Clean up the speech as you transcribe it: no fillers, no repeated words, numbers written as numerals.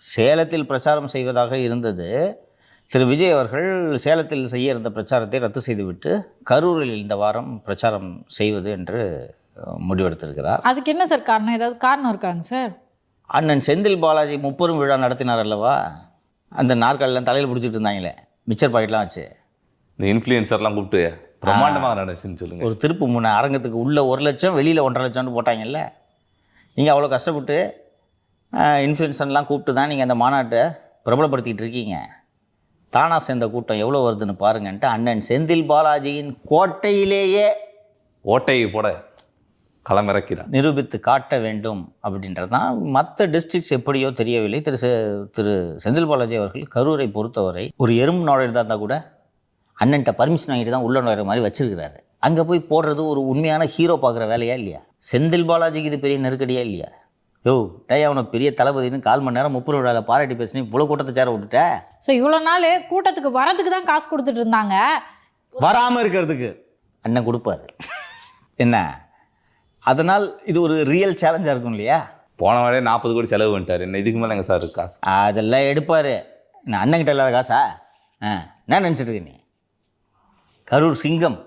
சேலத்தில் பிரச்சாரம் செய்வதாக இருந்தது. திரு விஜய் அவர்கள் சேலத்தில் செய்ய இருந்த பிரச்சாரத்தை ரத்து செய்துவிட்டு கரூரில் இந்த வாரம் பிரச்சாரம் செய்வது என்று முடிவெடுத்திருக்கிறார். அதுக்கு என்ன சார் காரணம்? ஏதாவது காரணம் இருக்காங்க சார்? அண்ணன் செந்தில் பாலாஜி 30 விழா நடத்தினார் அல்லவா? அந்த நாற்காலிலாம் தலையில் பிடிச்சிட்டு இருந்தாங்களே, மிச்சர் பாக்கெட்லாம் வச்சு, இந்த இன்ஃப்ளூயன்சர்லாம் கூப்பிட்டு பிரம்மாண்டமாக நடந்துச்சுன்னு சொல்லுங்கள். ஒரு திருப்பு முன்ன அரங்கத்துக்கு உள்ள 1 லட்சம், வெளியில் 1.5 லட்சம்னு போட்டாங்கல்ல. நீங்கள் அவ்வளோ கஷ்டப்பட்டு இன்ஃப்ளூயன்சர்லாம் கூப்பிட்டு தான் நீங்கள் அந்த மாநாட்டை பிரபலப்படுத்திகிட்டு இருக்கீங்க. தானாக சேர்ந்த கூட்டம் எவ்வளோ வருதுன்னு பாருங்கன்ட்டு அண்ணன் செந்தில் பாலாஜியின் கோட்டையிலேயே ஓட்டையை போட களமிறக்கிறார், நிரூபித்து காட்ட வேண்டும் அப்படின்றது தான். மற்ற டிஸ்ட்ரிக்ட்ஸ் எப்படியோ தெரியவில்லை. திரு செந்தில் பாலாஜி அவர்கள் கரூரை பொறுத்தவரை ஒரு எறும்பு நுழையிறதா இருந்தால் கூட அண்ணன்ட்ட பர்மிஷன் வாங்கிட்டு தான் உள்ள நுழையிற மாதிரி வச்சிருக்கிறாரு. அங்கே போய் போடுறது ஒரு உண்மையான ஹீரோ பார்க்குற வேலையா இல்லையா? செந்தில் பாலாஜிக்கு இது பெரிய நெருக்கடியா இல்லையா? யோ டே, அவனை பெரிய தளபதினு 1/4 மணி நேரம் 30 விழாவில் பாராட்டி பேசினேன், இவ்வளோ கூட்டத்தை சேர விட்டுட்ட. ஸோ இவ்வளோ நாள் கூட்டத்துக்கு வரதுக்கு தான் காசு கொடுத்துட்டு இருந்தாங்க, வராமல் இருக்கிறதுக்கு அண்ணன் கொடுப்பாரு என்ன? அதனால் இது ஒரு ரியல் சேலஞ்சாக இருக்கும் இல்லையா? போன வாரே 40 கோடி செலவு பண்ணிட்டார். என்ன இதுக்கு மேலே எங்கே சார் காசு? அதெல்லாம் எடுப்பார். நான் அண்ணன்கிட்ட இல்லாத காசா? என்ன நினச்சிட்டு இருக்க நீ? கரூர் சிங்கம்